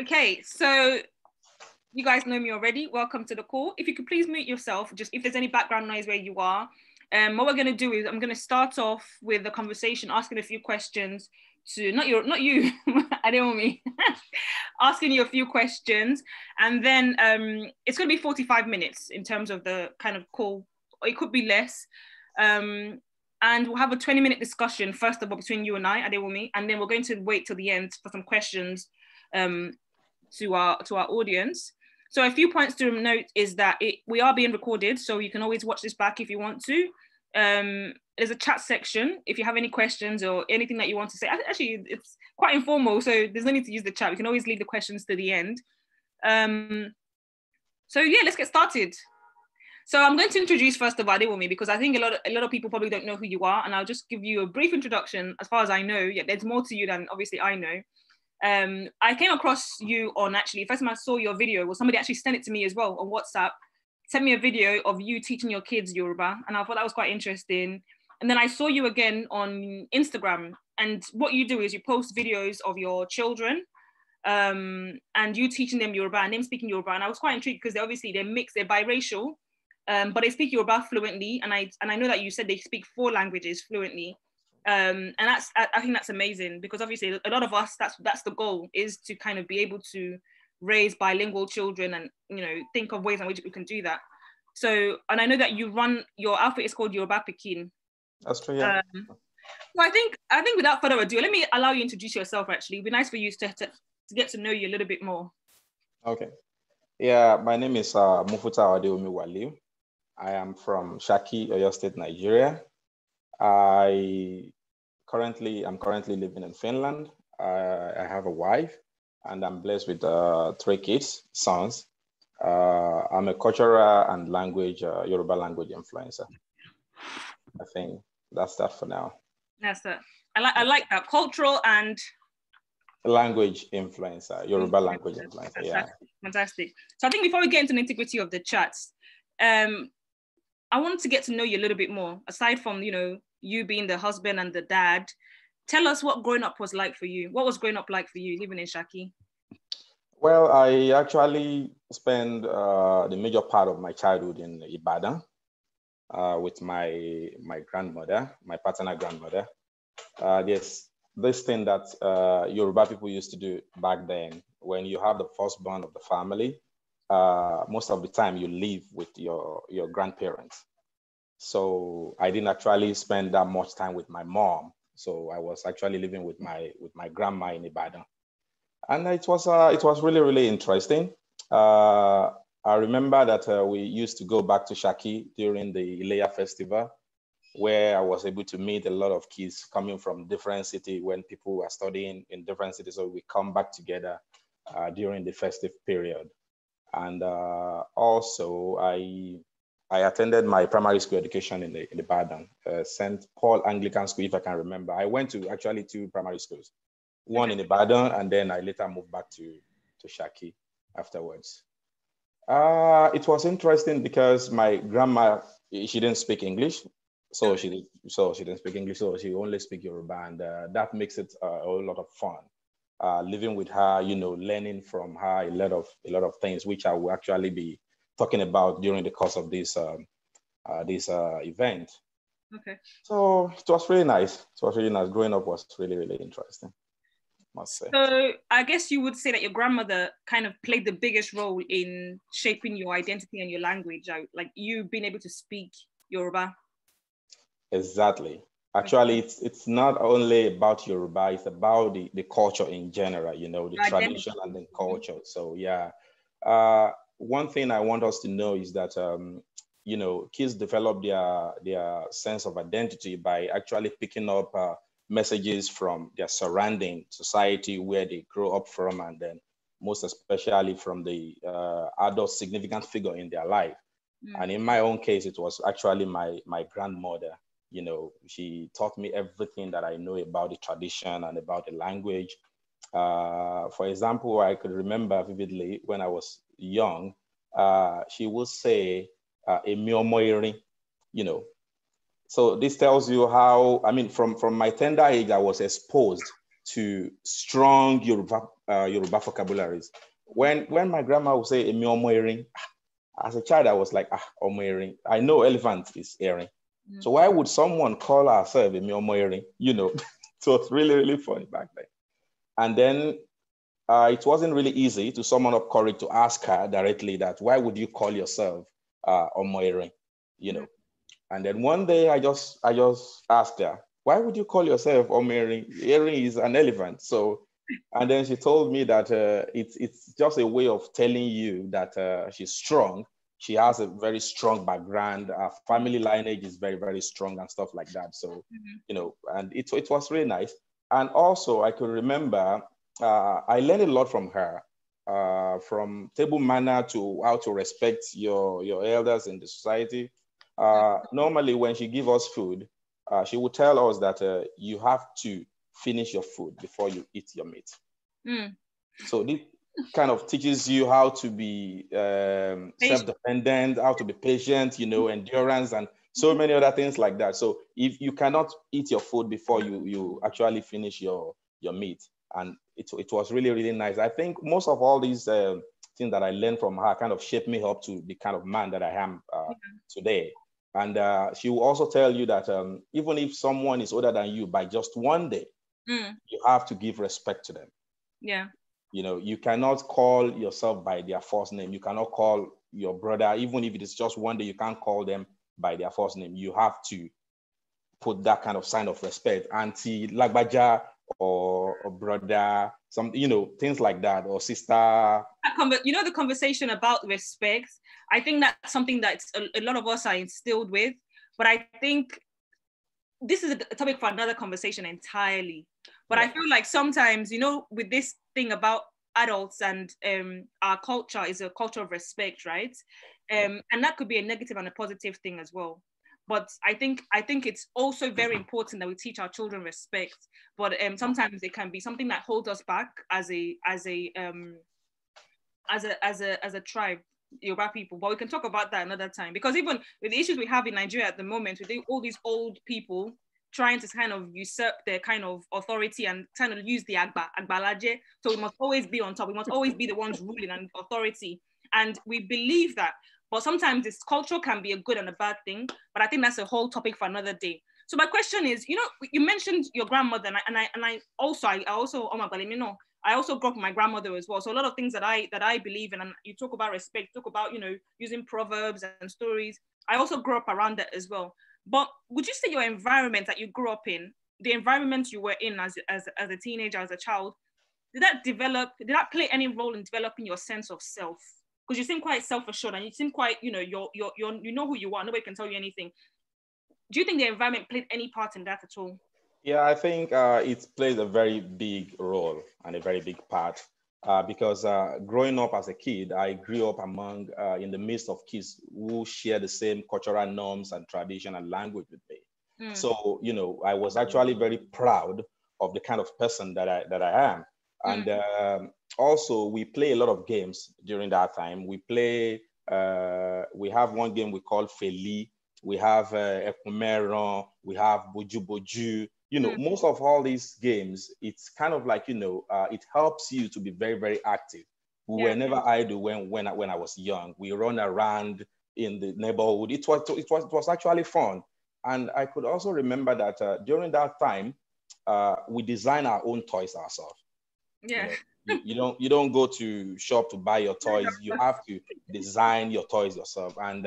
Okay, so you guys know me already. Welcome to the call. If you could please mute yourself, just if there's any background noise where you are. What we're going to do is I'm going to start off with the conversation, asking a few questions to not you, Adewumi, asking you a few questions, and then it's going to be 45 minutes in terms of the kind of call, or it could be less. And we'll have a 20-minute discussion first of all between you and I, Adewumi, and then we're going to wait till the end for some questions to our audience. So a few points to note is that we are being recorded, so you can always watch this back if you want to. There's a chat section if you have any questions or anything that you want to say. Actually, it's quite informal, so there's no need to use the chat. We can always leave the questions to the end. So yeah, let's get started. So I'm going to introduce first of all Adewumi, because I think a lot of people probably don't know who you are, and I'll just give you a brief introduction. As far as I know, yeah, there's more to you than obviously I know. I came across you on, actually, first time I saw your video was somebody actually sent it to me as well on WhatsApp, sent me a video of you teaching your kids Yoruba, and I thought that was quite interesting. And then I saw you again on Instagram, and what you do is you post videos of your children and you teaching them Yoruba and them speaking Yoruba, and I was quite intrigued because they're mixed, they're biracial, but they speak Yoruba fluently, and I know that you said they speak 4 languages fluently. And I think that's amazing, because obviously a lot of us, that's the goal, is to kind of be able to raise bilingual children and, you know, think of ways in which we can do that. So, and I know that you run, your outfit is called Yoruba Pikin. That's true, yeah. So I think without further ado, let me allow you to introduce yourself. Actually, it'd be nice for you to get to know you a little bit more. Okay. Yeah, my name is Mufutau Adewumi Waliu. I am from Shaki, Oyo State, Nigeria. I'm currently living in Finland. I have a wife, and I'm blessed with 3 sons. I'm a cultural and language, Yoruba language influencer. I think that's that for now. That's it. I like that, cultural and language influencer, Yoruba language influencer. Fantastic. Yeah. Fantastic. So I think before we get into the nitty-gritty of the chats, I wanted to get to know you a little bit more. Aside from, you know, you being the husband and the dad, tell us what growing up was like for you. What was growing up like for you living in Shaki? Well, I actually spent the major part of my childhood in Ibadan with my grandmother, my paternal grandmother. There's this thing that Yoruba people used to do back then. When you have the firstborn of the family, most of the time you live with your grandparents. So I didn't actually spend that much time with my mom. So I was actually living with my grandma in Ibadan, and it was really, really interesting. I remember that we used to go back to Shaki during the Ileya festival, where I was able to meet a lot of kids coming from different cities when people were studying in different cities. So we come back together during the festive period. And also I attended my primary school education in Ibadan, St. Paul Anglican School, if I can remember. I went to actually 2 primary schools, one in Ibadan, and then I later moved back to Shaki afterwards. It was interesting because my grandma, she didn't speak English. So she didn't speak English, so she only speak Yoruba, and that makes it a whole lot of fun. Living with her, you know, learning from her a lot of things, which I will actually be talking about during the course of this event. Okay. So it was really nice. It was really nice. Growing up was really, really interesting, must say. So I guess you would say that your grandmother kind of played the biggest role in shaping your identity and your language, like you being able to speak Yoruba. Exactly. Actually, it's not only about Yoruba, it's about the culture in general, you know, the tradition and the culture. So yeah, one thing I want us to know is that, you know, kids develop their sense of identity by actually picking up messages from their surrounding society where they grow up from, and then most especially from the adult significant figure in their life. And in my own case, it was actually my grandmother. You know, she taught me everything that I know about the tradition and about the language. For example, I could remember vividly when I was young, she would say, you know. So this tells you how, I mean, from my tender age, I was exposed to strong Yoruba Yoruba vocabularies. When my grandma would say "Emi omo erin," as a child, I was like, omo erin. I know elephant is erin. So why would someone call herself "Emi omo erin"? You know, so it's really, really funny back then. And then it wasn't really easy to summon up courage to ask her directly that, why would you call yourself omo erin? You know. And then one day I just asked her, why would you call yourself omo erin? Erin is an elephant. So, and then she told me that it's just a way of telling you that she's strong. She has a very strong background. Her family lineage is very, very strong and stuff like that. So, you know, and it was really nice. And also I could remember I learned a lot from her, from table manner to how to respect your elders in the society. Normally when she give us food, she would tell us that you have to finish your food before you eat your meat. So this kind of teaches you how to be self-dependent, how to be patient, you know, endurance, and so many other things like that. So if you cannot eat your food before you actually finish your meat, and it was really, really nice. I think most of all these things that I learned from her kind of shaped me up to the kind of man that I am today. And she will also tell you that even if someone is older than you by just one day, you have to give respect to them. Yeah. You know, you cannot call yourself by their first name. You cannot call your brother, even if it is just one day, you can't call them by their first name. You have to put that kind of sign of respect. Auntie Lagbaja or brother, some, you know, things like that, or sister. You know, the conversation about respect, I think that's something that a lot of us are instilled with, but I think this is a topic for another conversation entirely. But I feel like sometimes, you know, with this thing about adults and our culture is a culture of respect, right? And that could be a negative and a positive thing as well. But I think it's also very important that we teach our children respect. But sometimes it can be something that holds us back as a tribe, Yoruba people. But we can talk about that another time, because even with the issues we have in Nigeria at the moment, with all these old people trying to kind of usurp their kind of authority and kind of use the agbalaje. So we must always be on top. We must always be the ones ruling and authority. And we believe that. But sometimes this culture can be a good and a bad thing. But I think that's a whole topic for another day. So my question is, you know, you mentioned your grandmother, and I also, oh my God, you know, I also grew up with my grandmother as well. So a lot of things that I believe in, and you talk about respect, talk about, you know, using proverbs and stories. I also grew up around that as well. But would you say your environment that you grew up in, the environment you were in as a teenager, as a child, did that play any role in developing your sense of self? Because you seem quite self-assured and you seem quite, you know, you know who you are. Nobody can tell you anything. Do you think the environment played any part in that at all? Yeah, I think it plays a very big role and a very big part because growing up as a kid, I grew up in the midst of kids who share the same cultural norms and tradition and language with me. So, you know, I was actually very proud of the kind of person that I am. And also, we play a lot of games during that time. We have one game we call Feli. We have Ekumeron. We have Boju Boju. You know, most of all these games, it's kind of like, you know, it helps you to be very, very active. We were never idle when I was young. We run around in the neighborhood. It was actually fun. And I could also remember that during that time, we design our own toys ourselves. Yeah. You know, you don't go to shop to buy your toys. You have to design your toys yourself. And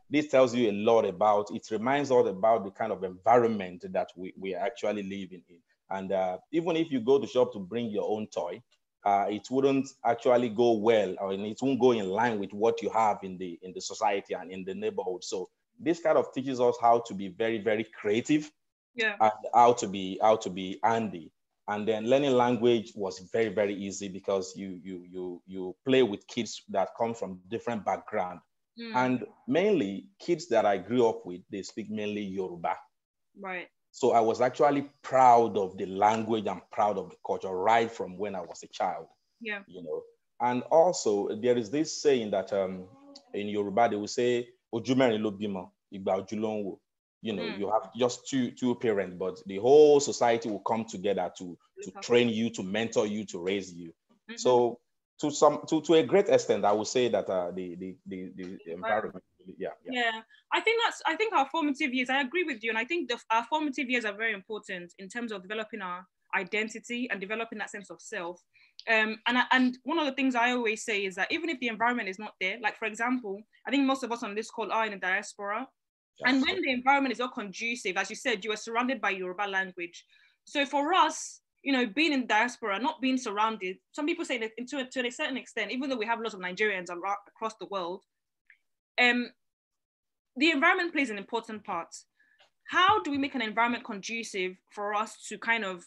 this tells you a lot about, it reminds us about the kind of environment that we are actually living in. And even if you go to shop to bring your own toy, it wouldn't actually go well, or it won't go in line with what you have in the society and in the neighborhood. So this kind of teaches us how to be very, very creative, and how to be handy. And then learning language was very, very easy because you play with kids that come from different backgrounds. And mainly kids that I grew up with, they speak mainly Yoruba. Right. So I was actually proud of the language and proud of the culture right from when I was a child. Yeah. You know, and also there is this saying that in Yoruba they will say, "Ojumeri lo bimo, igba oju lo nwo." You know, you have just two parents, but the whole society will come together to train you, to mentor you, to raise you. So to a great extent, I would say that the environment, yeah. I think our formative years, I agree with you, and I think our formative years are very important in terms of developing our identity and developing that sense of self. And one of the things I always say is that even if the environment is not there, like for example, I think most of us on this call are in the diaspora, and when the environment is not conducive, as you said, you are surrounded by Yoruba language. So for us, being in diaspora, not being surrounded, some people say that to a certain extent, even though we have lots of Nigerians across the world, the environment plays an important part. How do we make an environment conducive for us to kind of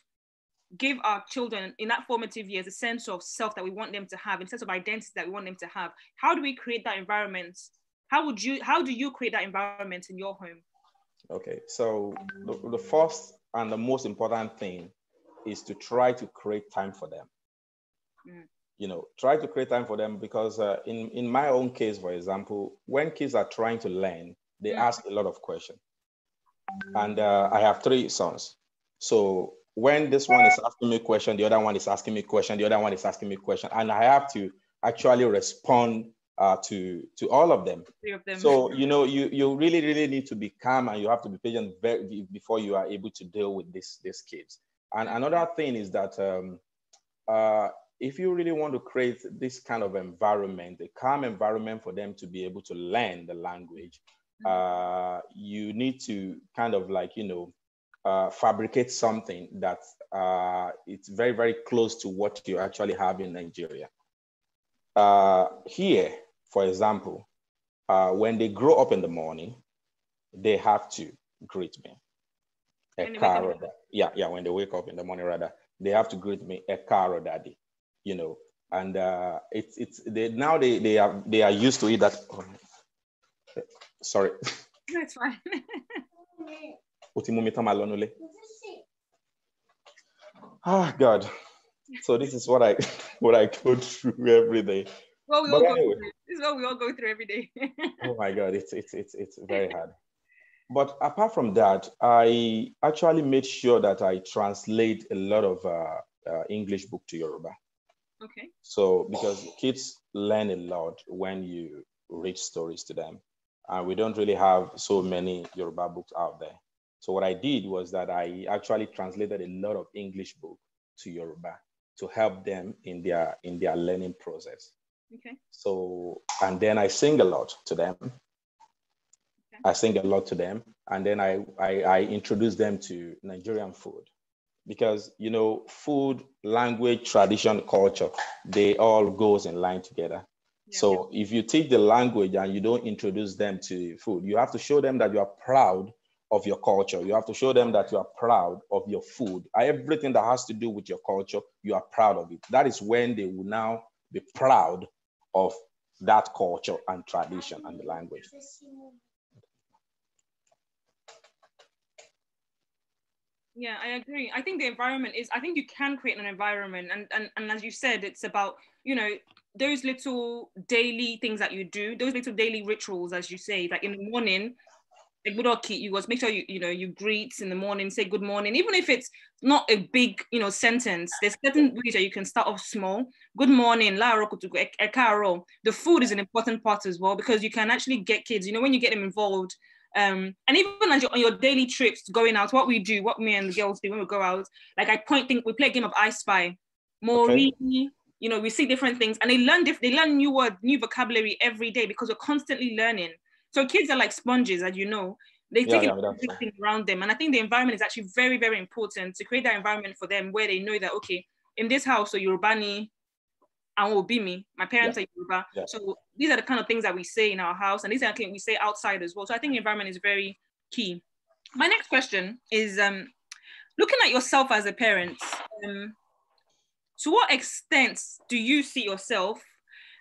give our children in that formative years a sense of self that we want them to have, a sense of identity that we want them to have? How do we create that environment? How do you create that environment in your home? Okay, so the first and the most important thing is to try to create time for them. Try to create time for them, because in my own case, for example, when kids are trying to learn, they ask a lot of questions. And I have 3 sons. So when this one is asking me a question, the other one is asking me a question, the other one is asking me a question, and I have to actually respond to all of them. 3 of them. So, you really, really need to be calm, and you have to be patient before you are able to deal with these kids. And another thing is that if you really want to create this kind of environment, a calm environment for them to be able to learn the language, you need to kind of like, fabricate something that it's very, very close to what you actually have in Nigeria. Here, for example, when they grow up in the morning, they have to greet me. When they wake up in the morning, rather, they have to greet me, Ekaro daddy, and they are used to it. That sorry. No, it's fine. Oh God. So this is what I go through every day. Well, this is what we all go through every day. Oh my God, it's very hard. But apart from that, I actually made sure that I translate a lot of English book to Yoruba. Okay. So because kids learn a lot when you read stories to them, and we don't really have so many Yoruba books out there. So what I did was that I actually translated a lot of English books to Yoruba to help them in their learning process. Okay. So, and then I sing a lot to them. Okay. I sing a lot to them, and then I introduce them to Nigerian food, because food, language, tradition, culture, they all goes in line together. Yeah. So if you take the language and you don't introduce them to food, you have to show them that you are proud of your culture. You have to show them that you are proud of your food. Everything that has to do with your culture, you are proud of it. That is when they will now be proud of that culture and tradition and the language. Yeah, I agree. I think the environment I think you can create an environment, and as you said, it's about, those little daily things that you do, those little daily rituals, as you say, like in the morning, you must make sure you greet in the morning, say good morning, even if it's not a big sentence. There's certain ways that you can start off small. Good morning, the food is an important part as well, because you can actually get kids, when you get them involved, and even as on your daily trips going out, what me and the girls do when we go out, like we play a game of I Spy, Mori. Okay. We see different things, and they learn new words, new vocabulary every day, because we're constantly learning. So kids are like sponges, as you know. They take everything around them. And I think the environment is actually very, very important to create that environment for them where they know that, okay, in this house, so Yorubani, and will be me. My parents are Yoruba. Yeah. So these are the kind of things that we say in our house, and these are things we say outside as well. So I think the environment is very key. My next question is, looking at yourself as a parent, to what extent do you see yourself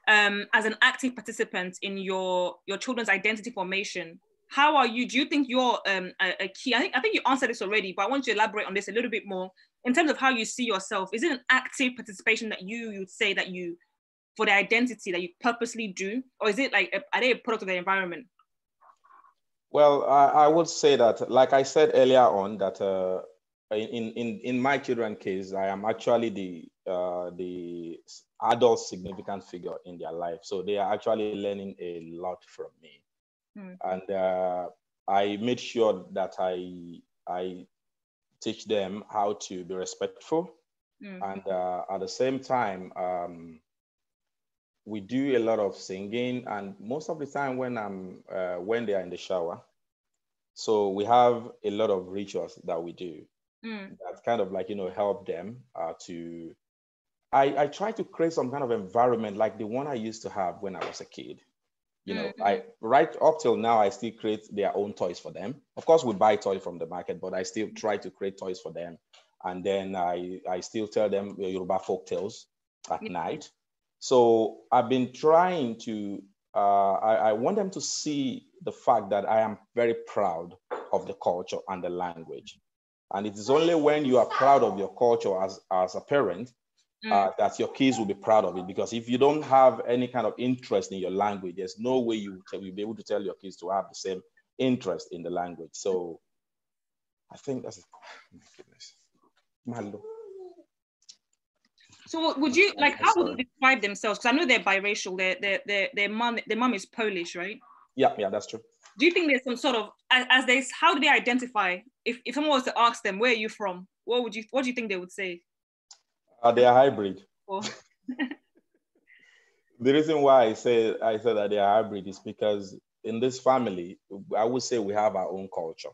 as an active participant in your children's identity formation? How are you? Do you think you're a key? I think you answered this already, but I want you to elaborate on this a little bit more in terms of how you see yourself. Is it an active participation that you'd say that you, for the identity, that you purposely do, or is it like are they a product of the environment? Well, I would say that, like I said earlier on, that in my children case, I am actually the adult significant figure in their life. So they are actually learning a lot from me. And I made sure that I teach them how to be respectful. And at the same time, we do a lot of singing, and most of the time when they are in the shower. So we have a lot of rituals that we do that kind of like, help them to, I try to create some kind of environment like the one I used to have when I was a kid. I right up till now, I still create their own toys for them. Of course, we buy toys from the market, but I still try to create toys for them. And then I still tell them Yoruba folk tales at night. So I've been trying to, I want them to see the fact that I am very proud of the culture and the language. And it is only when you are proud of your culture as a parent that your kids will be proud of it. Because if you don't have any kind of interest in your language, there's no way you'll be able to tell your kids to have the same interest in the language. So I think that's, oh my goodness. Malo. So would you like, how would they describe themselves? Because I know they're biracial. Their mom is Polish, right? Yeah, that's true. Do you think there's some sort of, how do they identify? If someone was to ask them, where are you from? What do you think they would say? They are hybrid. The reason why I say that they are hybrid is because in this family, I would say we have our own culture.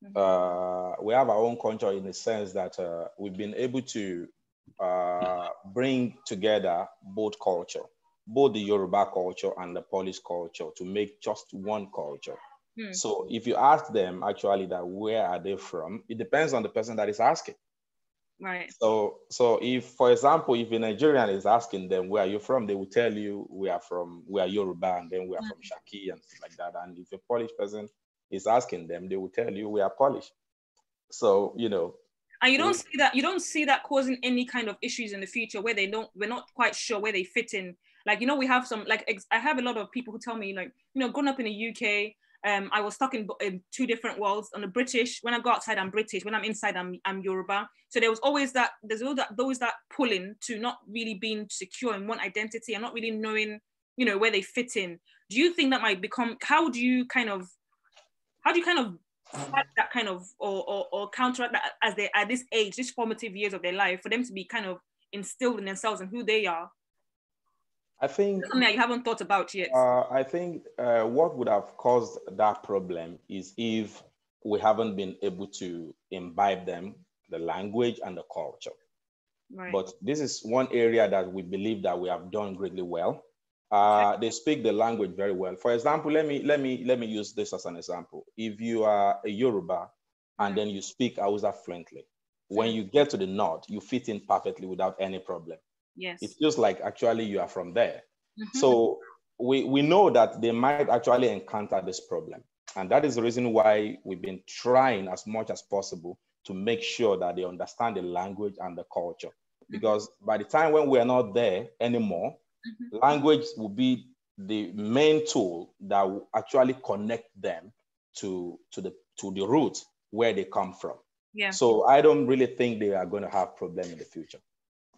We have our own culture in the sense that we've been able to bring together both culture, both the Yoruba culture and the Polish culture, to make just one culture. So if you ask them actually that where are they from, it depends on the person that is asking. Right. So if, for example, if a Nigerian is asking them, where are you from? They will tell you we are Yoruba, and then we are from Shaki and stuff like that. And if a Polish person is asking them, they will tell you we are Polish. So, and you don't see that causing any kind of issues in the future where we're not quite sure where they fit in. Like, we have some, like, I have a lot of people who tell me, like, growing up in the UK, I was stuck in two different worlds. On the British, when I go outside, I'm British. When I'm inside, I'm Yoruba. So there's always that pulling to not really being secure in one identity and not really knowing, where they fit in. Do you think that might become, how do you kind of fight that kind of, or counteract that as they at this age, this formative years of their life, for them to be kind of instilled in themselves and who they are? I think something that you haven't thought about yet. I think what would have caused that problem is if we haven't been able to imbibe them the language and the culture. Right. But this is one area that we believe that we have done greatly well. They speak the language very well. For example, let me use this as an example. If you are a Yoruba and then you speak Hausa fluently, when you get to the north, you fit in perfectly without any problem. Yes. It feels like actually you are from there. So we know that they might actually encounter this problem. And that is the reason why we've been trying as much as possible to make sure that they understand the language and the culture. Because by the time when we're not there anymore, language will be the main tool that will actually connect them to the roots where they come from. Yeah. So I don't really think they are going to have problem in the future.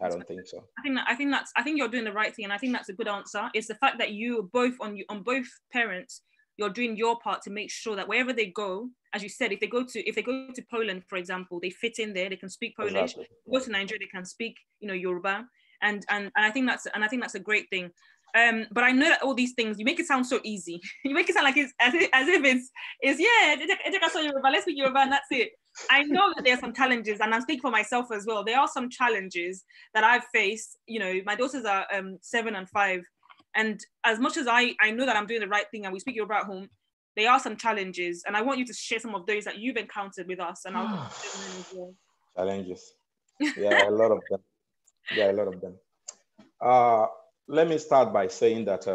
I don't think so. I think you're doing the right thing, and I think that's a good answer. It's the fact that you both on both parents, you're doing your part to make sure that wherever they go, as you said, if they go to Poland, for example, they fit in there. They can speak Polish. Exactly. Go to Nigeria, they can speak, Yoruba, and I think that's a great thing. But I know that all these things, you make it sound so easy. You make it sound like it's as if it's Yoruba, let's speak Yoruba and that's it. I know that there are some challenges, and I'm speaking for myself as well. There are some challenges that I've faced. My daughters are 7 and 5. And as much as I know that I'm doing the right thing and we speak Yoruba at home, there are some challenges. And I want you to share some of those that you've encountered with us. And I'll as well. Challenges. Yeah, a lot of them. Yeah, a lot of them. Let me start by saying that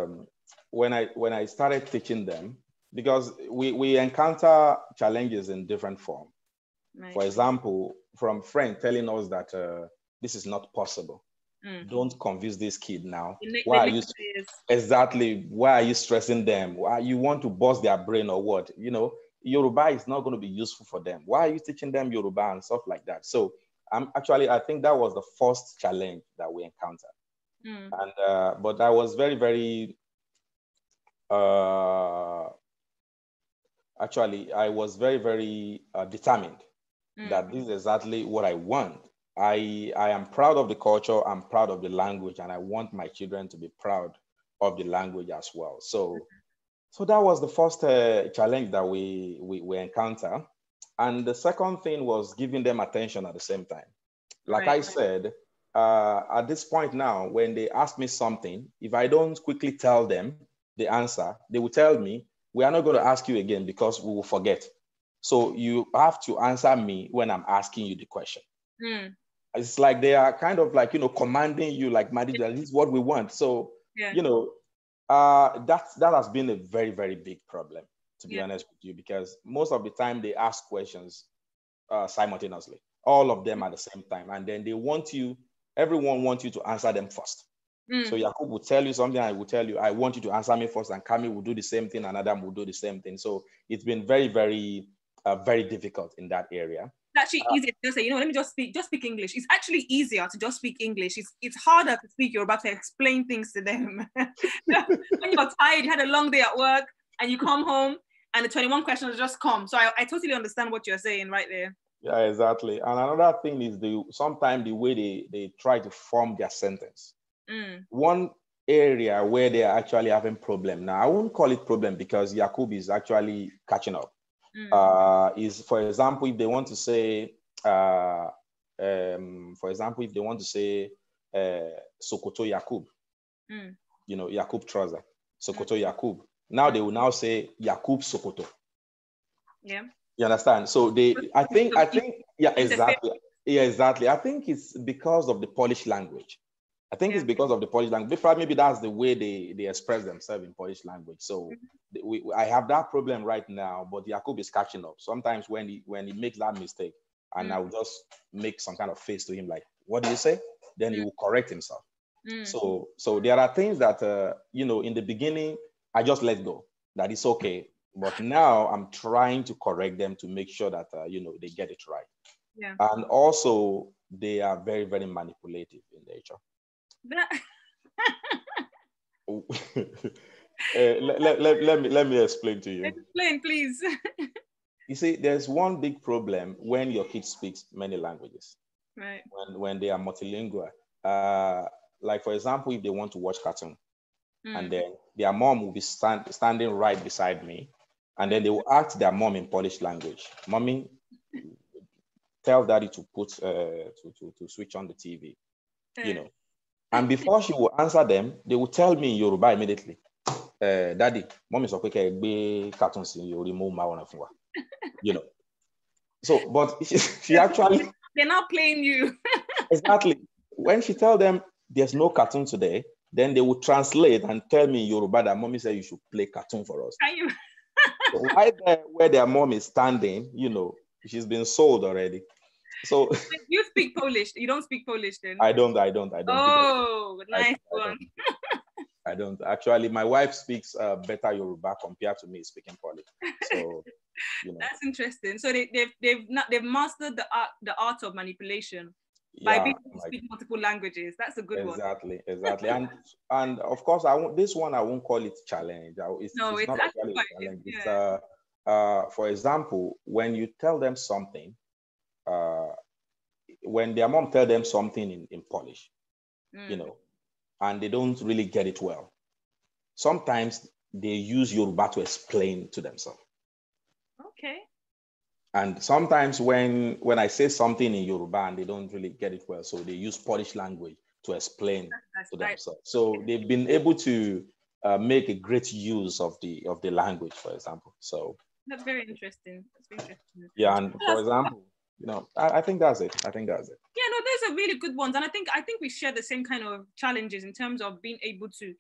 when I started teaching them, because we encounter challenges in different forms. Right. For example, from friends telling us that this is not possible. Don't convince this kid now. Why are you stressing them? Why you want to bust their brain or what? Yoruba is not going to be useful for them. Why are you teaching them Yoruba and stuff like that? So I think that was the first challenge that we encountered. And but I was very, very I was very, very determined that this is exactly what I want. I am proud of the culture, I'm proud of the language, and I want my children to be proud of the language as well. So that was the first challenge that we encounter. And the second thing was giving them attention at the same time. Like I said, at this point now, when they ask me something, if I don't quickly tell them the answer, they will tell me, we are not going to ask you again because we will forget. So you have to answer me when I'm asking you the question. It's like they are kind of like, commanding you, like, Madi, this is what we want. So, that has been a very, very big problem, to be honest with you, because most of the time they ask questions simultaneously, all of them at the same time. And then everyone wants you to answer them first. So Yakub will tell you something, I will tell you, I want you to answer me first, and Kami will do the same thing, and Adam will do the same thing. So it's been very, very, very difficult in that area. It's actually easier to say, let me just speak English. It's actually easier to just speak English. It's harder to speak Yoruba, to explain things to them. When you're tired, you had a long day at work, and you come home, and the 21 questions just come. So I totally understand what you're saying right there. Yeah, exactly. And another thing is sometimes the way they try to form their sentence. One area where they are actually having problem, now I won't call it problem because Yakub is actually catching up, is, for example, if they want to say, Sokoto Yakub, Yakub trouser, Sokoto Yakub. Now they will now say Yakub Sokoto. Yeah. You understand? So I think, yeah, exactly. Yeah, exactly. I think it's because of the Polish language. It's because of the Polish language. Maybe that's the way they express themselves in Polish language. So I have that problem right now, but Yakub is catching up. Sometimes when he makes that mistake, and I will just make some kind of face to him, like, what do you say? Then he will correct himself. So there are things that, in the beginning, I just let go, that it's okay. But now I'm trying to correct them to make sure that, they get it right. Yeah. And also, they are very, very manipulative in nature. Let me explain to you. Explain, please. You see, there's one big problem when your kid speaks many languages. Right. When they are multilingual. Like, for example, if they want to watch cartoon, and then their mom will be standing right beside me, and then they will ask their mom in Polish language, "Mommy, tell daddy to put to switch on the TV," And before she will answer them, they will tell me in Yoruba immediately, "Daddy, mommy is okay, cartoons in your remote So, but she actually, they're not playing you. Exactly. When she tell them there's no cartoon today, then they will translate and tell me in Yoruba that mommy said you should play cartoon for us. Can you? So right there where their mom is standing, she's been sold already. So you speak Polish. You don't speak Polish then? I don't. Oh, nice one. I don't. Actually, my wife speaks better Yoruba compared to me speaking Polish. So, That's interesting. So they've mastered the art of manipulation by being able to speak multiple languages. That's a good one. Exactly. And of course, this one I won't call it challenge. It's not actually a challenge. Yeah. It's for example, when you tell them something, when their mom tell them something in Polish, and they don't really get it well, sometimes they use Yoruba to explain to themselves. Okay. And sometimes when I say something in Yoruba and they don't really get it well, so they use Polish language to explain to themselves. So they've been able to make a great use of the language, for example. So that's very interesting. Yeah, and for example, I think that's it. Yeah, no, those are really good ones, and I think we share the same kind of challenges in terms of being able to.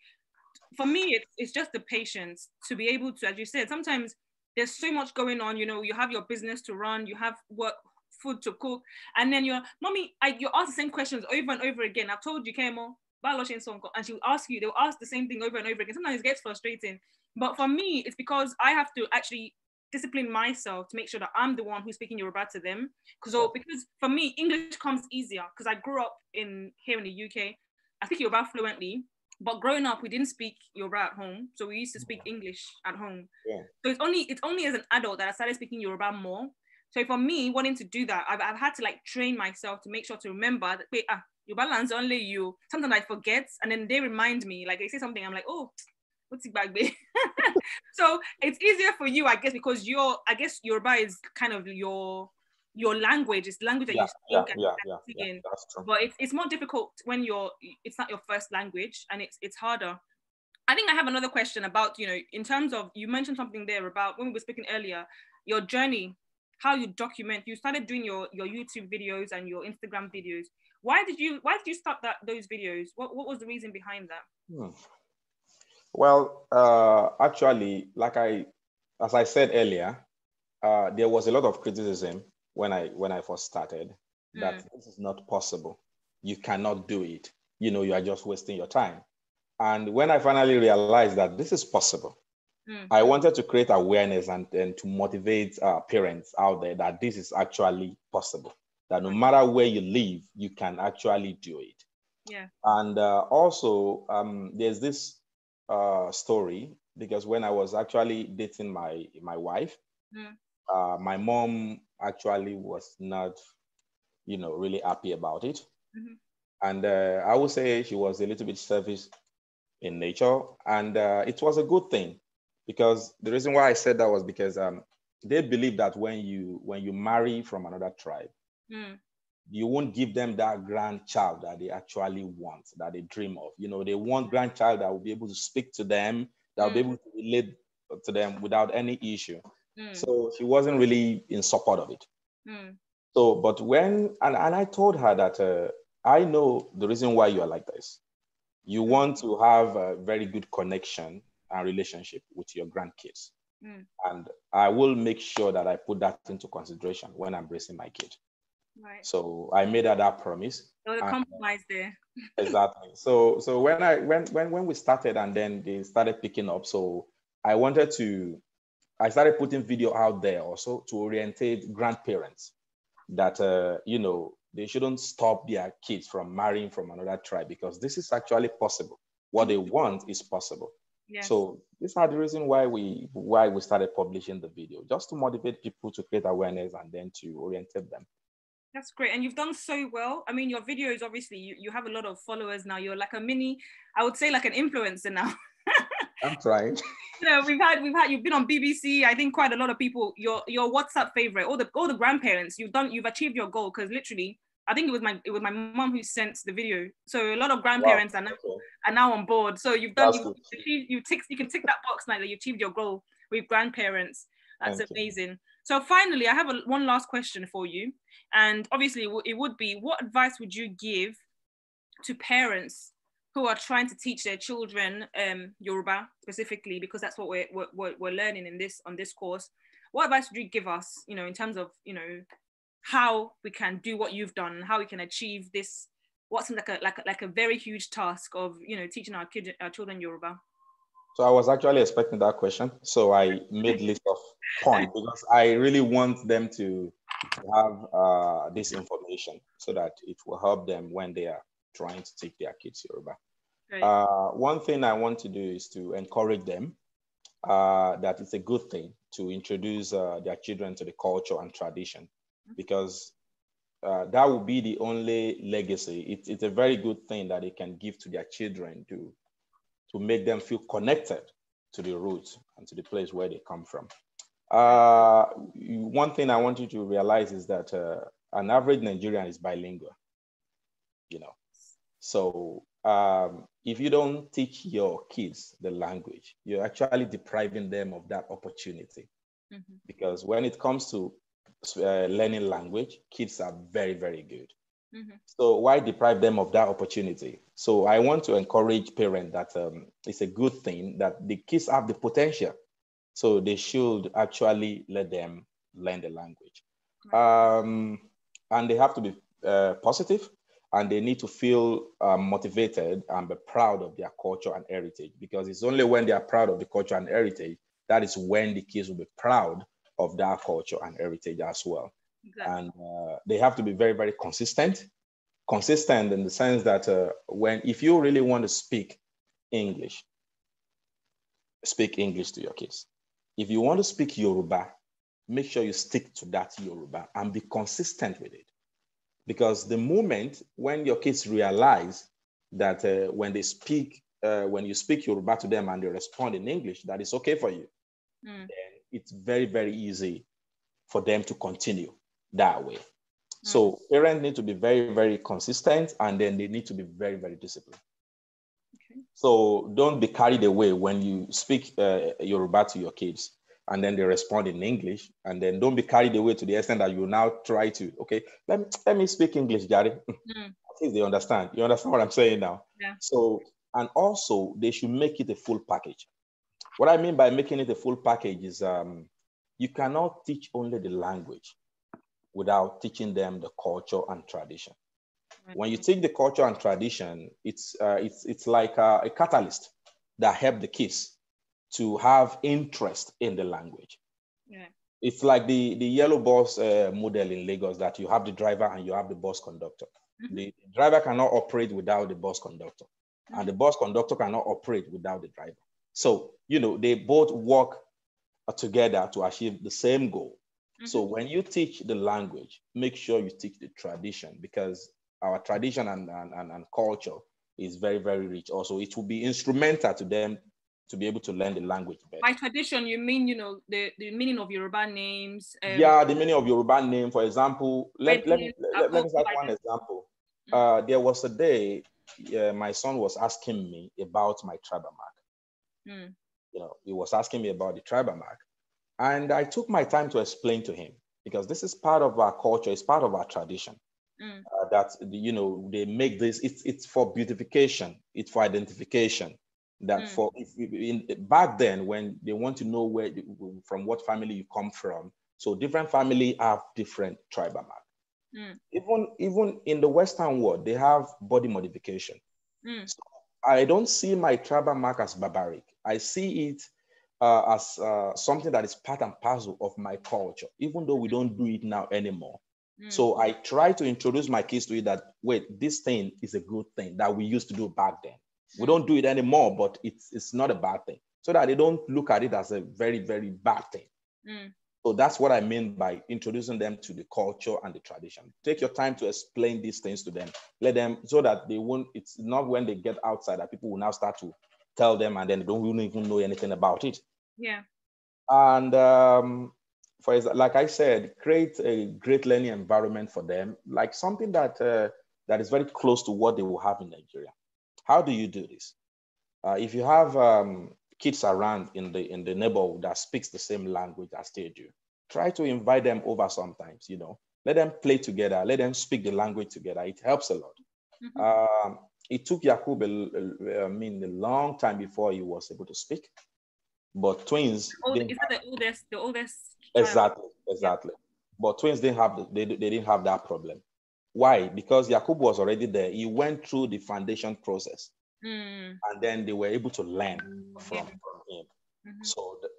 For me, it's just the patience to be able to, as you said, sometimes there's so much going on. You have your business to run, you have work, food to cook, and then you ask the same questions over and over again. I've told you, Kemo, and they'll ask the same thing over and over again. Sometimes it gets frustrating, but for me, it's because I have to actually discipline myself to make sure that I'm the one who's speaking Yoruba to them. Because for me, English comes easier because I grew up here in the UK. I speak Yoruba fluently, but growing up, we didn't speak Yoruba at home. So we used to speak English at home. Yeah. So it's only as an adult that I started speaking Yoruba more. So for me, wanting to do that, I've had to like train myself to make sure to remember that, wait, Yoruba land's only you. Sometimes I forget, and then they remind me, like they say something, I'm like, oh, what's it back there? So it's easier for you, I guess, because I guess Yoruba is kind of your language. It's the language that you speak and that's true. But it's more difficult when it's not your first language, and it's harder. I think I have another question about, in terms of, you mentioned something there about when we were speaking earlier, your journey, how you document. You started doing your YouTube videos and your Instagram videos. Why did you start those videos? What was the reason behind that? Well, actually, as I said earlier, there was a lot of criticism when I first started that this is not possible. You cannot do it. You are just wasting your time. And when I finally realized that this is possible, I wanted to create awareness and to motivate parents out there that this is actually possible, that no matter where you live, you can actually do it. Yeah. And also, there's this story, because when I was actually dating my wife, my mom actually was not, really happy about it. And I would say she was a little bit selfish in nature. And it was a good thing, because the reason why I said that was because they believe that when you marry from another tribe, you won't give them that grandchild that they actually want, that they dream of. They want grandchild that will be able to speak to them, that will be able to relate to them without any issue. So she wasn't really in support of it. So, but and I told her that I know the reason why you are like this. You want to have a very good connection and relationship with your grandkids. And I will make sure that I put that into consideration when I'm raising my kid. Right. So I made her that promise. There was a compromise there. Exactly. So when we started, and then they started picking up, so I started putting video out there also to orientate grandparents that they shouldn't stop their kids from marrying from another tribe, because this is actually possible. What they want is possible. Yes. So these are the reason why we started publishing the video, just to motivate people, to create awareness, and then to orientate them. That's great. And you've done so well. I mean, your videos, obviously, you have a lot of followers now. You're like I would say like an influencer now. I'm trying. You've been on BBC. I think quite a lot of people, your WhatsApp favorite, all the grandparents, you've achieved your goal, because literally, I think it was my mom who sent the video. So a lot of grandparents are now on board. So you can tick that box now that you achieved your goal with grandparents. That's amazing. So finally, I have one last question for you. And obviously it would be, what advice would you give to parents who are trying to teach their children Yoruba specifically, because that's what we're learning on this course? What advice would you give us, in terms of, how we can do what you've done, how we can achieve this, what seems like a very huge task of, teaching our children Yoruba? So I was actually expecting that question. So I made list of points, because I really want them to have this information, so that it will help them when they are trying to teach their kids Yoruba. Right. One thing I want to do is to encourage them that it's a good thing to introduce their children to the culture and tradition, because that will be the only legacy. It's a very good thing that they can give to their children to make them feel connected to the roots and to the place where they come from. One thing I want you to realize is that an average Nigerian is bilingual, So if you don't teach your kids the language, you're actually depriving them of that opportunity. Because when it comes to learning language, kids are very, very good. So why deprive them of that opportunity? So I want to encourage parents that it's a good thing that the kids have the potential. So they should actually let them learn the language. And they have to be positive, and they need to feel motivated and be proud of their culture and heritage, because it's only when they are proud of the culture and heritage that is when the kids will be proud of that culture and heritage as well. Exactly. And they have to be very, very consistent in the sense that if you really want to speak English to your kids. If you want to speak Yoruba, make sure you stick to that Yoruba and be consistent with it. Because the moment when your kids realize that when you speak Yoruba to them and they respond in English, that is okay for you, then it's very, very easy for them to continue that way. So parents need to be very, very consistent, and then they need to be very, very disciplined. Okay. So don't be carried away when you speak Yoruba to your kids and then they respond in English, and then don't be carried away to the extent that you now try to, okay, let me speak English, Jari. At least they understand. You understand what I'm saying now? Yeah. So, and also they should make it a full package. What I mean by making it a full package is you cannot teach only the language without teaching them the culture and tradition. When you take the culture and tradition, it's like a catalyst that helps the kids to have interest in the language. Yeah. It's like the yellow bus model in Lagos, that you have the driver and you have the bus conductor. The driver cannot operate without the bus conductor, and the bus conductor cannot operate without the driver. So, they both work together to achieve the same goal. So when you teach the language, make sure you teach the tradition, because our tradition and culture is very, very rich. Also, it will be instrumental to them to be able to learn the language better. By tradition, you mean, the meaning of Yoruba names? Yeah, the meaning of Yoruba name. For example, let me start one example. There was a day my son was asking me about my tribal mark. He was asking me about the tribal mark. And I took my time to explain to him, because this is part of our culture, it's part of our tradition. That they make this. It's for beautification. It's for identification. That back then, when they want to know from what family you come from, so different families have different tribal mark. Even in the Western world, they have body modification. So I don't see my tribal mark as barbaric. I see it as something that is part and parcel of my culture, even though we don't do it now anymore. So I try to introduce my kids to it, that, wait, this thing is a good thing that we used to do back then. We don't do it anymore, but it's not a bad thing, so that they don't look at it as a very, very bad thing. So that's what I mean by introducing them to the culture and the tradition. Take your time to explain these things to them. Let them, so that they won't, it's not when they get outside that people will now start to tell them, and then they don't even know anything about it. Yeah. And like I said, create a great learning environment for them, like something that is very close to what they will have in Nigeria. How do you do this? If you have kids around in the neighborhood that speaks the same language as they do, try to invite them over sometimes. Let them play together. Let them speak the language together. It helps a lot. It took Yakub a long time before he was able to speak. But twins, is that the oldest child? Exactly. But twins they didn't have that problem. Why? Because Yakub was already there. He went through the foundation process, and then they were able to learn from him.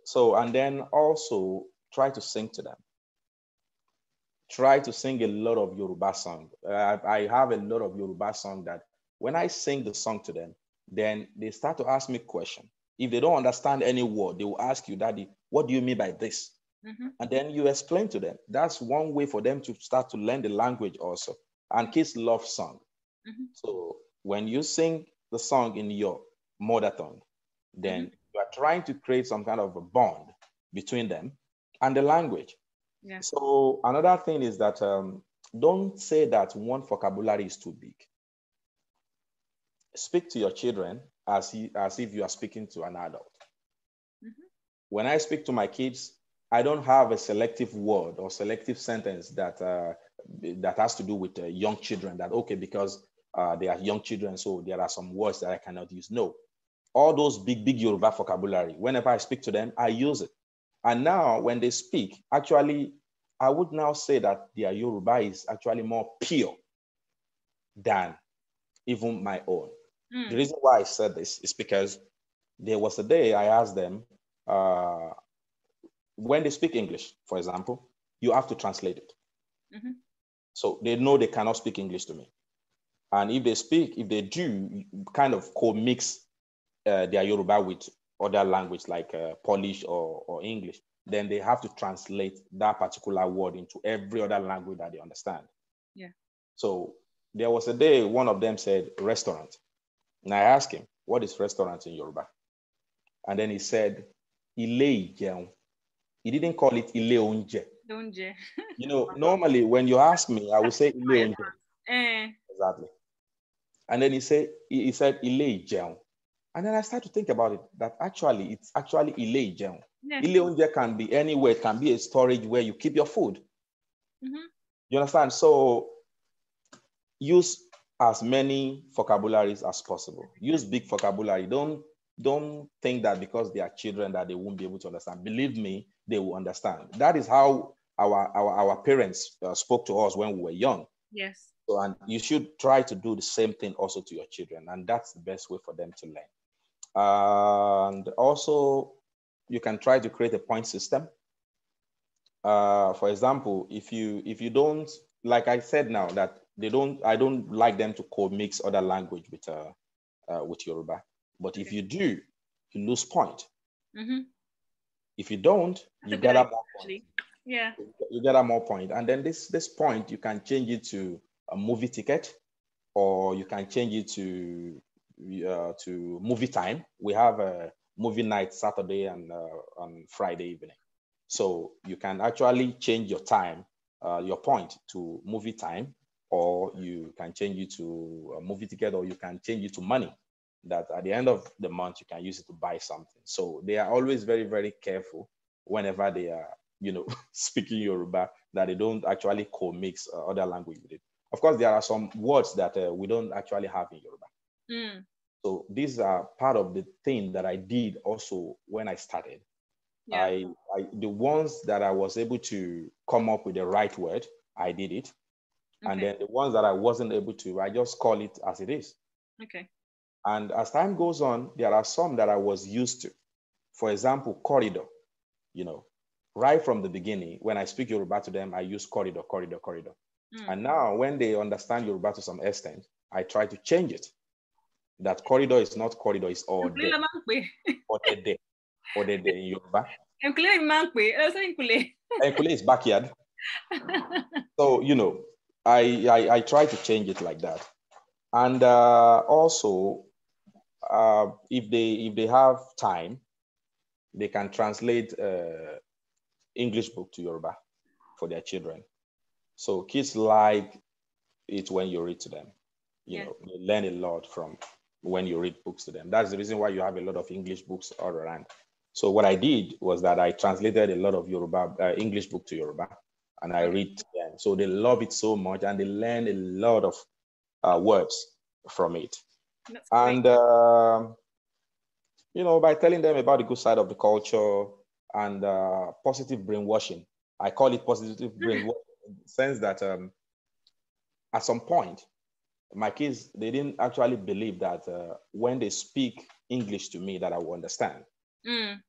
So and then also try to sing to them. Try to sing a lot of Yoruba song. I have a lot of Yoruba song that when I sing the song to them, then they start to ask me questions. If they don't understand any word, they will ask you, Daddy, what do you mean by this? And then you explain to them. That's one way for them to start to learn the language also. And kids love song. So when you sing the song in your mother tongue, then you are trying to create some kind of a bond between them and the language. Yeah. So another thing is that don't say that one vocabulary is too big. Speak to your children as if you are speaking to an adult. When I speak to my kids, I don't have a selective word or selective sentence that has to do with young children, that, okay, because they are young children, so there are some words that I cannot use. No. All those big Yoruba vocabulary, whenever I speak to them, I use it. And now when they speak, actually, I would now say that their Yoruba is actually more pure than even my own. The reason why I said this is because there was a day I asked them, when they speak English, for example, you have to translate it. Mm-hmm. So they know they cannot speak English to me. And if they do kind of co-mix their Yoruba with other language like Polish or English, then they have to translate that particular word into every other language that they understand. Yeah. So there was a day one of them said restaurant. And I asked him, what is restaurant in Yoruba? And then he said, Ile Ijeun. He didn't call it Ile Onje. Donje. You know, normally when you ask me, I would say Ile Onje. Exactly. And then he said Ile Ijeun. And then I started to think about it, that actually, it's actually Ile Ijeun. Yeah. Ile Onje can be anywhere. It can be a storage where you keep your food. Mm-hmm. You understand? So use as many vocabularies as possible. Use big vocabulary. Don't think that because they are children that they won't be able to understand. Believe me, they will understand. That is how our parents spoke to us when we were young. Yes. So, and you should try to do the same thing also to your children, and that's the best way for them to learn. And also, you can try to create a point system. For example, if you don't, like I said now, that I don't like them to co-mix other language with Yoruba. But if you do, you lose point. Mm-hmm. If you don't, you get a more point. Yeah. You get a more point. And then this point, you can change it to a movie ticket, or you can change it to movie time. We have a movie night Saturday and on Friday evening. So you can actually change your time, your point to movie time, or you can change it to a movie ticket, or you can change it to money that at the end of the month, you can use it to buy something. So they are always very, very careful whenever they are, speaking Yoruba, that they don't actually co-mix other language with it. Of course, there are some words that we don't actually have in Yoruba. Mm. So these are part of the thing that I did also when I started. Yeah. The ones that I was able to come up with the right word, I did it. Okay. And then the ones that I wasn't able to, I just call it as it is. Okay. And as time goes on, there are some that I was used to. For example, corridor, right from the beginning, when I speak Yoruba to them, I use corridor. Mm. And now when they understand Yoruba to some extent, I try to change it. That corridor is not corridor, it's all day. Or in Yoruba. Enkule is backyard. So, I try to change it like that. And also, if they have time, they can translate English book to Yoruba for their children. So kids like it when you read to them. They learn a lot from when you read books to them. That's the reason why you have a lot of English books all around. So what I did was that I translated a lot of Yoruba English book to Yoruba, and I read to them. So they love it so much, and they learn a lot of words from it. That's and by telling them about the good side of the culture and positive brainwashing, I call it positive brainwashing in the sense that at some point, my kids, they didn't actually believe that when they speak English to me that I will understand. Mm.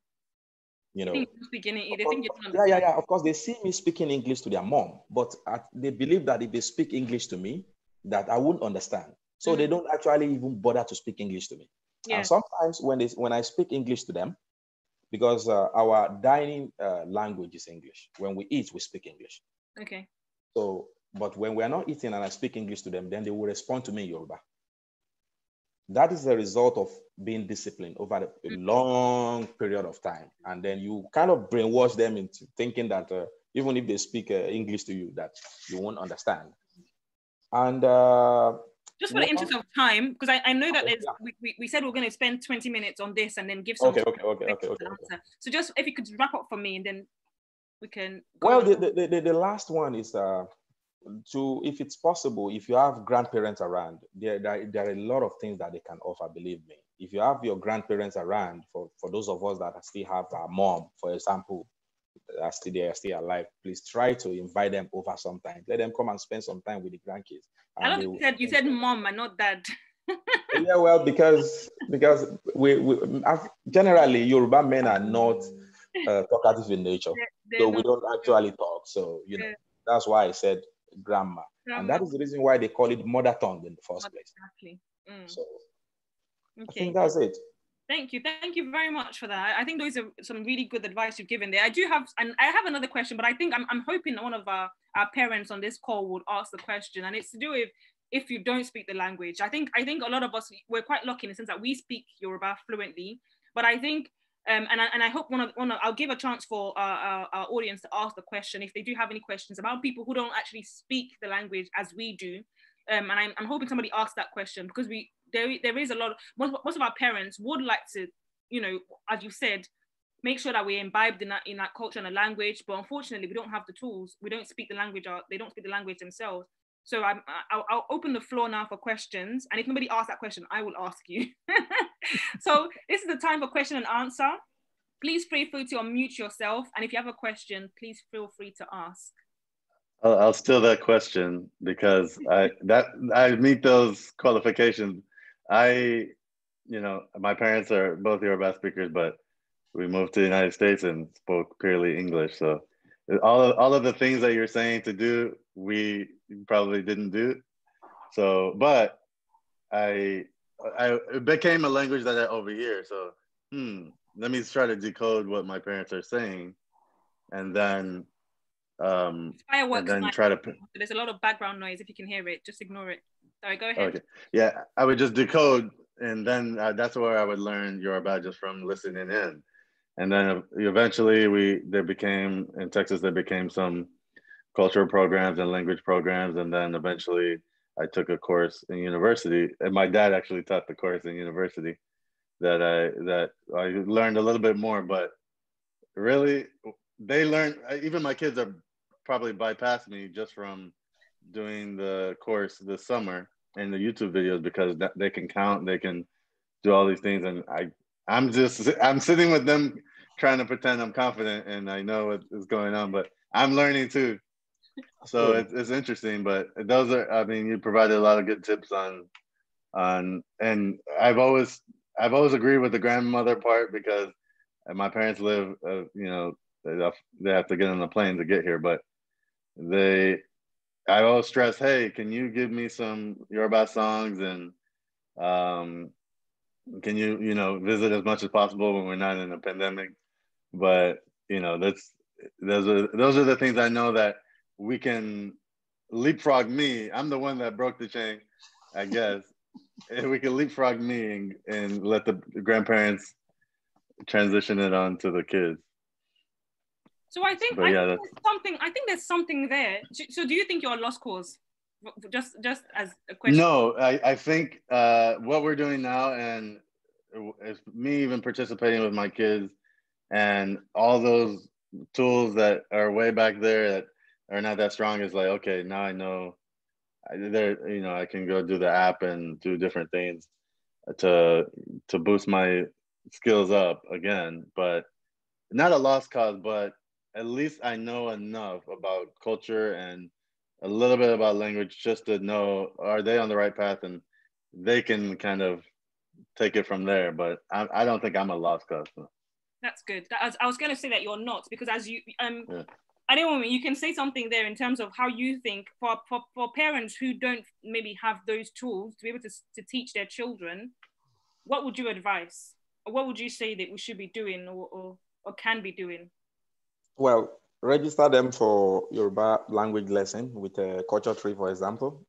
They think you don't understand. Yeah. Of course, they see me speaking English to their mom, but they believe that if they speak English to me, that I wouldn't understand. So they don't actually even bother to speak English to me. Yeah. And sometimes when I speak English to them, because our dining language is English. When we eat, we speak English. Okay. So, but when we are not eating and I speak English to them, then they will respond to me in Yoruba. That is the result of being disciplined over a long period of time. And then you kind of brainwash them into thinking that even if they speak English to you, that you won't understand. And just for the interest of time, because I know that we said we're going to spend 20 minutes on this and then give some okay. answer. So just if you could wrap up for me and then we can go well, the last one is if it's possible, if you have grandparents around, there are a lot of things that they can offer, believe me. If you have your grandparents around, for those of us that still have our mom, for example, they are still alive, please try to invite them over sometimes. Let them come and spend some time with the grandkids. I don't think you said mom and not dad. Yeah, well, because we generally Yoruba men are not talkative in nature. They're So we not. don't actually talk. So, Yeah, that's why I said grammar. And grammar. that is the reason why they call it mother tongue in the first place. Exactly. So I Okay. think that's it. Thank you. Thank you very much for that. I think those are some really good advice you've given there. I have another question, but I think I'm hoping one of our parents on this call would ask the question, and it's to do with if you don't speak the language. I think a lot of us, we're quite lucky in the sense that we speak Yoruba fluently, but I think and I hope I'll give a chance for our audience to ask the question if they do have any questions about people who don't actually speak the language as we do. And I'm hoping somebody asks that question, because there is a lot of, most of our parents would like to, as you said, make sure that we're imbibed in that culture and the language, but unfortunately we don't have the tools. We don't speak the language, or they don't speak the language themselves. So I'll open the floor now for questions, and if nobody asks that question, I will ask you. So this is the time for question and answer. Please feel free to unmute yourself, and if you have a question, please feel free to ask. I'll steal that question because I meet those qualifications. My parents are both Yoruba speakers, but we moved to the United States and spoke purely English. So all of the things that you're saying to do, we probably didn't do. So, but it became a language that I overhear. So, let me try to decode what my parents are saying, and then fireworks. And then try to. There's a lot of background noise. If you can hear it, just ignore it. Sorry, go ahead. Okay. Yeah, I would just decode, and then that's where I would learn Yoruba just from listening in. And then eventually in Texas, there became some cultural programs and language programs. And then eventually I took a course in university, and my dad actually taught the course in university that I learned a little bit more, but really they learned, even my kids are probably bypassed me just from doing the course this summer and the YouTube videos, because they can count, they can do all these things. And I'm sitting with them trying to pretend I'm confident and I know what is going on, but I'm learning too. So it's interesting, but you provided a lot of good tips on, and I've always agreed with the grandmother part, because my parents live, they have to get on the plane to get here, but I always stress, hey, can you give me some Yoruba songs, and can you, visit as much as possible when we're not in a pandemic? But those are the things I know that we can leapfrog me. I'm the one that broke the chain, I guess. If we can leapfrog me and let the grandparents transition it on to the kids. So I think there's something there. So do you think you're a lost cause? Just as a question. No, I think what we're doing now, and it's me even participating with my kids, and all those tools that are way back there that are not that strong, is like, okay, now I know I can go do the app and do different things to boost my skills up again. But not a lost cause, but at least I know enough about culture and a little bit about language just to know, are they on the right path, and they can kind of take it from there. But I don't think I'm a lost cause. No. That's good. I was going to say that you're not, because as you I don't know, you can say something there in terms of how you think for parents who don't maybe have those tools to be able to teach their children. What would you advise, or what would you say that we should be doing, or can be doing? Well, register them for Yoruba language lesson with a culture tree, for example.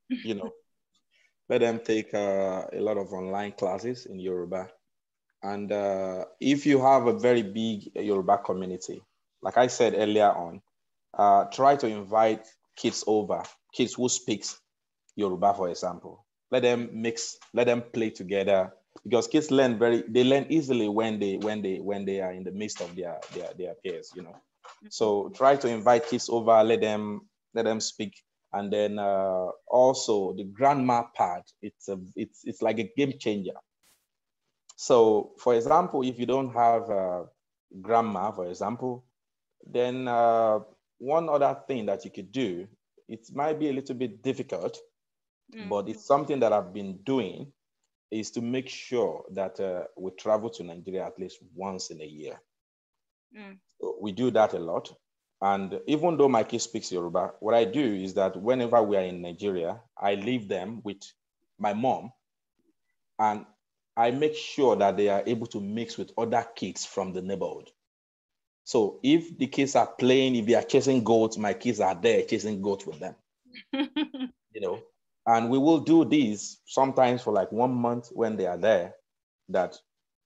Let them take a lot of online classes in Yoruba. And if you have a very big Yoruba community, like I said earlier on, try to invite kids over, kids who speak Yoruba, for example. Let them mix, let them play together, because kids learn easily when they are in the midst of their peers, So try to invite kids over, let them speak. And then also the grammar part, it's like a game changer. So for example, if you don't have grammar, for example, then one other thing that you could do, it might be a little bit difficult, but it's something that I've been doing, is to make sure that we travel to Nigeria at least once in a year. So we do that a lot. And even though my kid speaks Yoruba, what I do is that whenever we are in Nigeria, I leave them with my mom, and I make sure that they are able to mix with other kids from the neighborhood. So if the kids are playing, if they are chasing goats, my kids are there chasing goats with them. You know, and we will do this sometimes for like 1 month when they are there, that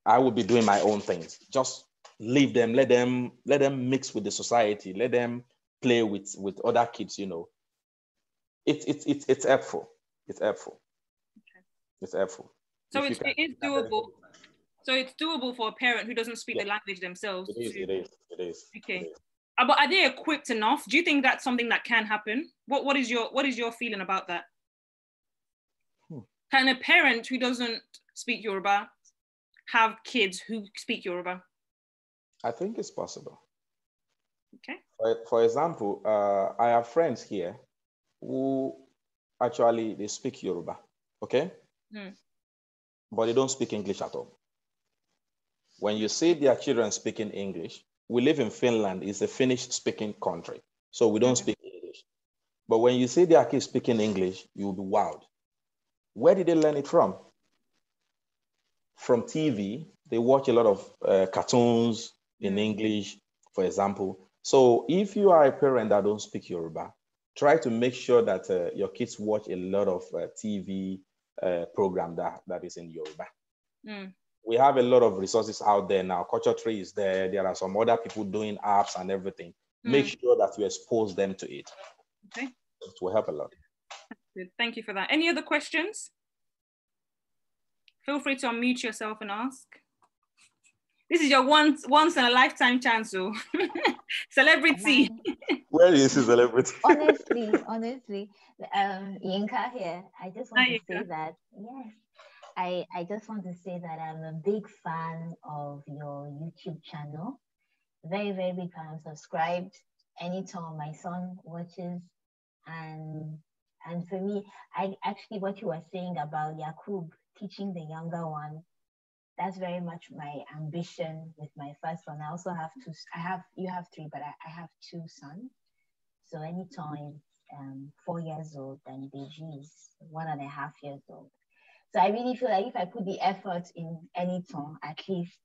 I will be doing my own things. Just leave them, let them mix with the society, let them play with other kids, you know. It's helpful. It's helpful. Okay. It's helpful. So it is doable. So it's doable for a parent who doesn't speak the language themselves. It is. Okay. But are they equipped enough? Do you think that's something that can happen? What is your feeling about that? Can a parent who doesn't speak Yoruba have kids who speak Yoruba? I think it's possible. Okay. For example, I have friends here who actually they speak Yoruba, okay? But they don't speak English at all. When you see their children speaking English, we live in Finland, it's a Finnish-speaking country, so we don't speak English. But when you see their kids speaking English, you'll be wowed. Where did they learn it from? From TV. They watch a lot of cartoons in English, for example. So if you are a parent that don't speak Yoruba, try to make sure that your kids watch a lot of TV program that is in Yoruba. We have a lot of resources out there now. Culture Tree is there. There are some other people doing apps and everything. Make sure that you expose them to it. Okay. It will help a lot. Good. Thank you for that. Any other questions? Feel free to unmute yourself and ask. This is your once in a lifetime chance, so celebrity. Where is the celebrity? honestly, Yinka here. I just want to say that, yes, I just want to say that I'm a big fan of your YouTube channel. Very, very big fan. I'm subscribed anytime my son watches. And for me, I actually, what you were saying about Yakub teaching the younger one, that's very much my ambition with my first one. I also have two. You have three, but I have two sons. So anytime 4 years old, and Deji is 1.5 years old. So I really feel like if I put the effort in any tongue, at least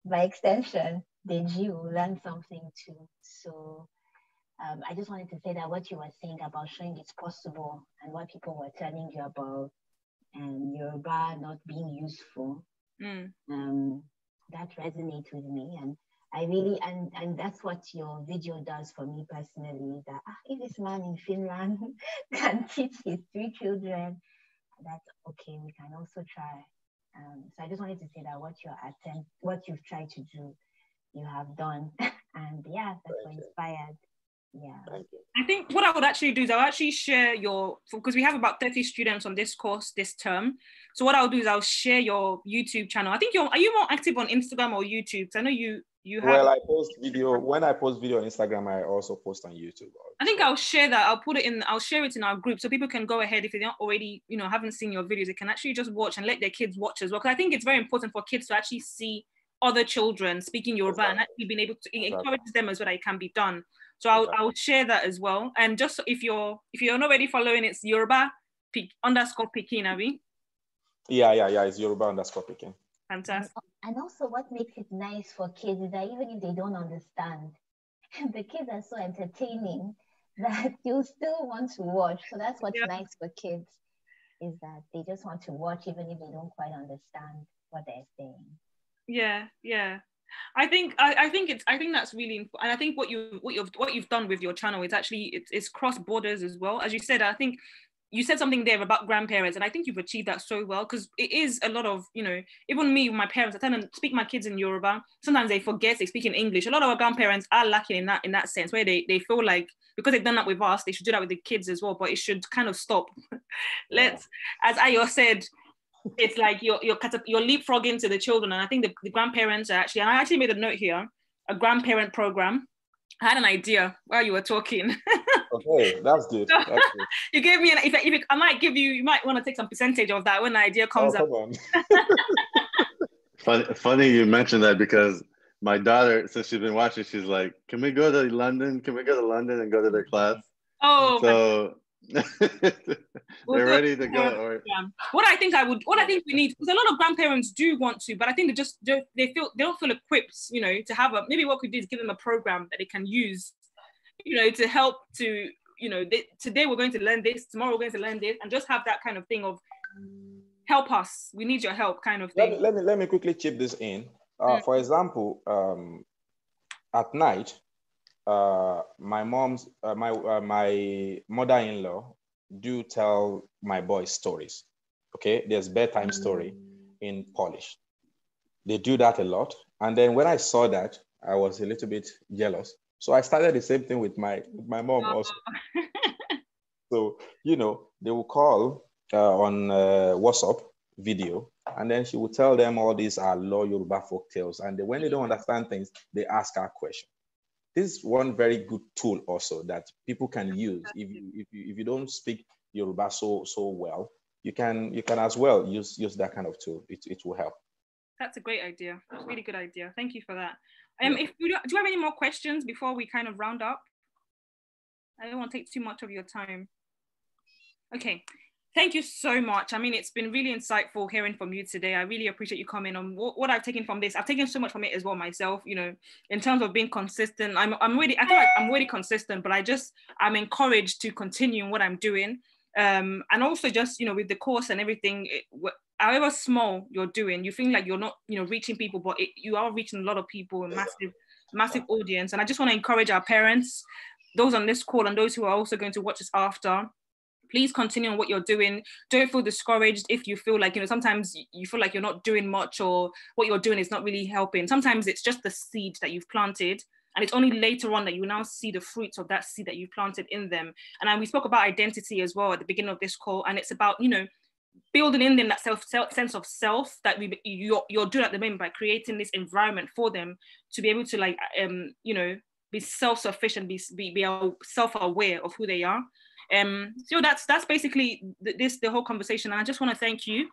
by extension, Deji will learn something too. So I just wanted to say that what you were saying about showing it's possible and what people were telling you about Yoruba not being useful, that resonates with me. And I really, and that's what your video does for me personally, that if this man in Finland can teach his 3 children, that's okay, we can also try. So I just wanted to say that what you've tried to do, you have done. And yeah, that's what inspired. Yeah. I think what I would actually do is I'll actually share because we have about 30 students on this course this term. So what I'll do is I'll share your YouTube channel. I think are you more active on Instagram or YouTube? I know you have. Well, I post video. When I post video on Instagram, I also post on YouTube. I think I'll share that. I'll share it in our group so people can go ahead if they don't already, haven't seen your videos. They can actually just watch and let their kids watch as well. Because I think it's very important for kids to actually see other children speaking Yoruba and actually being able to encourage them as well that it can be done. So I'll share that as well. And just if you're not already following, it's Yoruba _Pikin, Abi. Yeah. It's Yoruba _Pikin. Fantastic. And also what makes it nice for kids is that even if they don't understand, the kids are so entertaining that you still want to watch. So that's what's nice for kids, is that they just want to watch even if they don't quite understand what they're saying. Yeah. I think that's really important. And I think what you've done with your channel is actually it's cross borders as well. As you said, I think you said something there about grandparents, and I think you've achieved that so well, because it is a lot of, even me, my parents, I tell them speak my kids in Yoruba. Sometimes they forget they speak in English. A lot of our grandparents are lacking in that sense, where they feel like because they've done that with us, they should do that with the kids as well. But it should kind of stop. As Ayo said, it's like you're leapfrogging to the children. And I think the grandparents are actually, and I actually made a note here, a grandparent program. I had an idea while you were talking. Okay, that's good. That's good. You gave me I might give you might want to take some percentage of that when the idea comes up. Come on. Funny you mentioned that, because my daughter, since she's been watching, she's like, "Can we go to London? Can we go to London and go to their class?" Oh, so they're ready to go. Or what I think we need, because a lot of grandparents do want to, but I think they don't feel equipped, you know, to have maybe what we do is give them a program that they can use, you know, to help to, you know, today we're going to learn this, tomorrow we're going to learn this, and just have that kind of thing of help us, we need your help kind of thing. Let me quickly chip this in. For example, at night, my mother-in-law do tell my boys stories. Okay, there's bedtime story in Polish. They do that a lot, and then when I saw that, I was a little bit jealous. So I started the same thing with my mom also. So, you know, they will call on WhatsApp video, and then she will tell them all these are law Yoruba folk tales. And when they don't understand things, they ask her questions. This is one very good tool also that people can use. If you don't speak Yoruba so well, you can as well use that kind of tool. It will help. That's a great idea. That's a really good idea. Thank you for that. Do you have any more questions before we kind of round up? I don't want to take too much of your time. Okay. Thank you so much. I mean, it's been really insightful hearing from you today. I really appreciate you coming on. What I've taken from this, I've taken so much from it as well myself, you know, in terms of being consistent. I feel like I'm really consistent, but I'm encouraged to continue in what I'm doing. And also just, you know, with the course and everything, however small you're doing, you feel like you're not, you know, reaching people, but you are reaching a lot of people, a massive audience. And I just want to encourage our parents, those on this call and those who are also going to watch us after, please continue on what you're doing. Don't feel discouraged if you feel like, you know, sometimes you feel like you're not doing much or what you're doing is not really helping. Sometimes it's just the seed that you've planted, and it's only later on that you now see the fruits of that seed that you planted in them. And we spoke about identity as well at the beginning of this call, and it's about, you know, building in them that sense of self that you're doing at the moment by creating this environment for them to be able to, like, you know, be self-sufficient, be self-aware of who they are. So that's basically the whole conversation. And I just want to thank you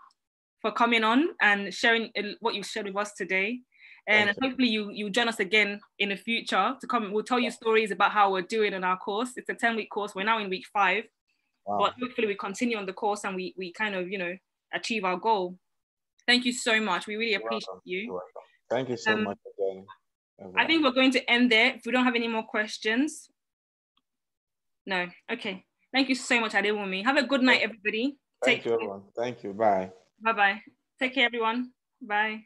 for coming on and sharing what you've shared with us today. And hopefully you join us again in the future to come. We'll tell you stories about how we're doing in our course. It's a 10-week course. We're now in week 5. Wow. But hopefully we continue on the course and we kind of, you know, achieve our goal. Thank you so much. We really appreciate you. You're welcome. Thank you so much again. I think we're going to end there if we don't have any more questions. No. Okay. Thank you so much, Adewumi. Have a good night, everybody. Thank you, everyone. Thank you. Bye. Bye-bye. Take care, everyone. Bye.